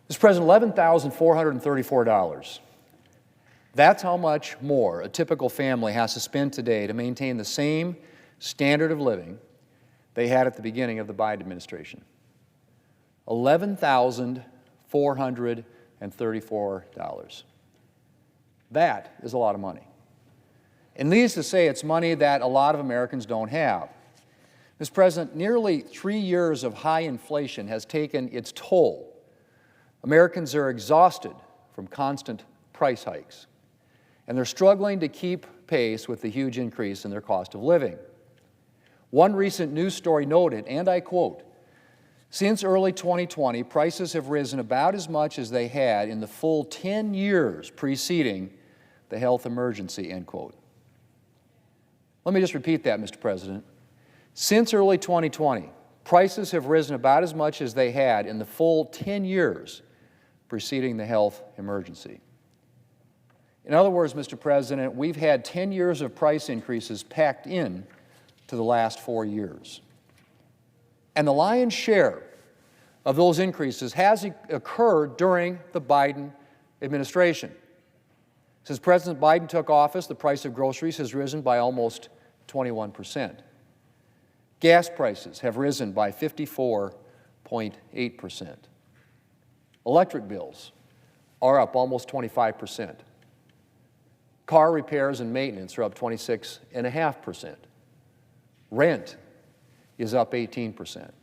Mr. President, $11,434. That's how much more a typical family has to spend today to maintain the same standard of living they had at the beginning of the Biden administration. $11,434. That is a lot of money. And needless to say, it's money that a lot of Americans don't have. Mr. President, nearly 3 years of high inflation has taken its toll. Americans are exhausted from constant price hikes, and they're struggling to keep pace with the huge increase in their cost of living. One recent news story noted, and I quote, "Since early 2020, prices have risen about as much as they had in the full 10 years preceding the health emergency," end quote. Let me just repeat that, Mr. President. Since early 2020, prices have risen about as much as they had in the full 10 years preceding the health emergency. In other words, Mr. President, we've had 10 years of price increases packed in to the last 4 years. And the lion's share of those increases has occurred during the Biden administration. Since President Biden took office, the price of groceries has risen by almost 21%. Gas prices have risen by 54.8%. Electric bills are up almost 25%. Car repairs and maintenance are up 26.5%. Rent is up 18%.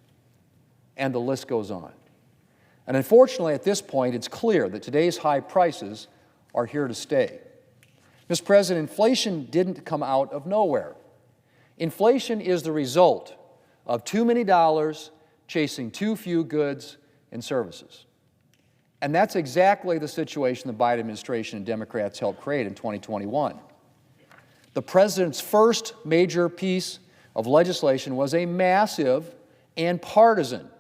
And the list goes on. And unfortunately, at this point, it's clear that today's high prices are here to stay. Mr. President, inflation didn't come out of nowhere. Inflation is the result of too many dollars chasing too few goods and services. And that's exactly the situation the Biden administration and Democrats helped create in 2021. The President's first major piece of legislation was a massive and partisan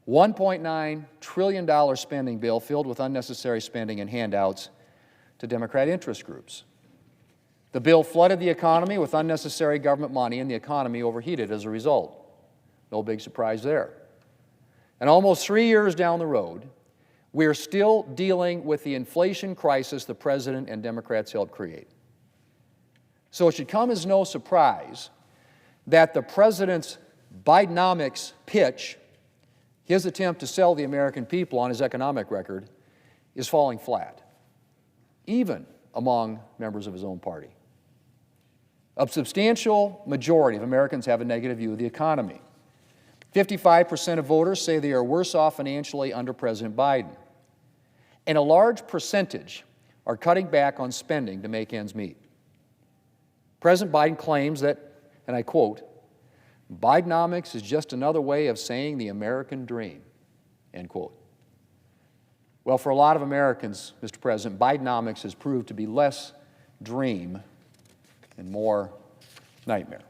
$1.9 trillion spending bill filled with unnecessary spending and handouts to Democrat interest groups. The bill flooded the economy with unnecessary government money, and the economy overheated as a result. No big surprise there. And almost 3 years down the road, we are still dealing with the inflation crisis the President and Democrats helped create. So it should come as no surprise that the President's Bidenomics pitch, his attempt to sell the American people on his economic record, is falling flat, even among members of his own party. A substantial majority of Americans have a negative view of the economy. 55% of voters say they are worse off financially under President Biden. And a large percentage are cutting back on spending to make ends meet. President Biden claims that, and I quote, "Bidenomics is just another way of saying the American dream," end quote. Well, for a lot of Americans, Mr. President, Bidenomics has proved to be less dream and more nightmare.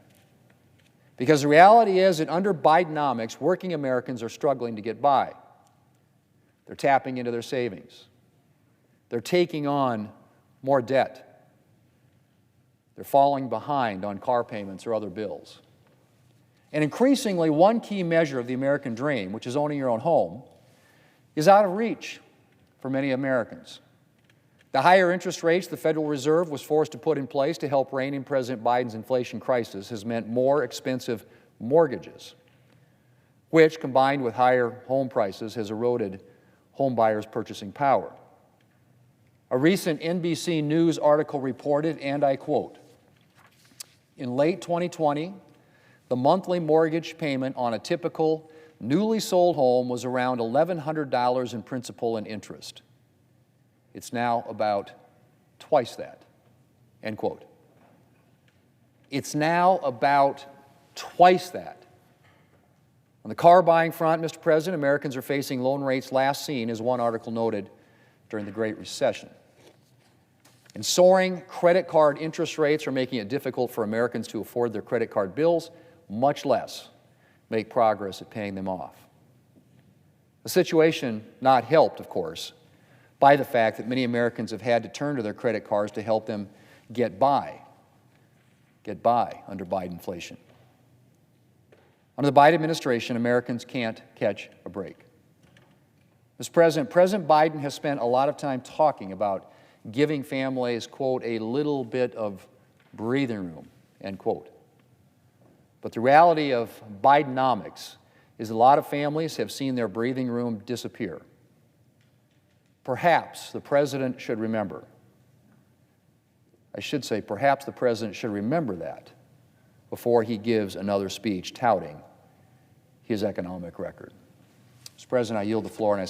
Because the reality is that under Bidenomics, working Americans are struggling to get by. They're tapping into their savings. They're taking on more debt. They're falling behind on car payments or other bills. And increasingly, one key measure of the American dream, which is owning your own home, is out of reach for many Americans. The higher interest rates the Federal Reserve was forced to put in place to help rein in President Biden's inflation crisis has meant more expensive mortgages, which, combined with higher home prices, has eroded home buyers' purchasing power. A recent NBC News article reported, and I quote, "In late 2020, the monthly mortgage payment on a typical newly sold home was around $1,100 in principal and interest. It's now about twice that," end quote. It's now about twice that. On the car buying front, Mr. President, Americans are facing loan rates last seen, as one article noted, during the Great Recession. And soaring credit card interest rates are making it difficult for Americans to afford their credit card bills, much less make progress at paying them off. A situation not helped, of course, by the fact that many Americans have had to turn to their credit cards to help them get by under Biden inflation. Under the Biden administration, Americans can't catch a break. Mr. President, President Biden has spent a lot of time talking about giving families, quote, a little bit of breathing room, end quote. But the reality of Bidenomics is a lot of families have seen their breathing room disappear. Perhaps the President should remember. I should say, perhaps the President should remember that before he gives another speech touting his economic record. Mr. President, I yield the floor and I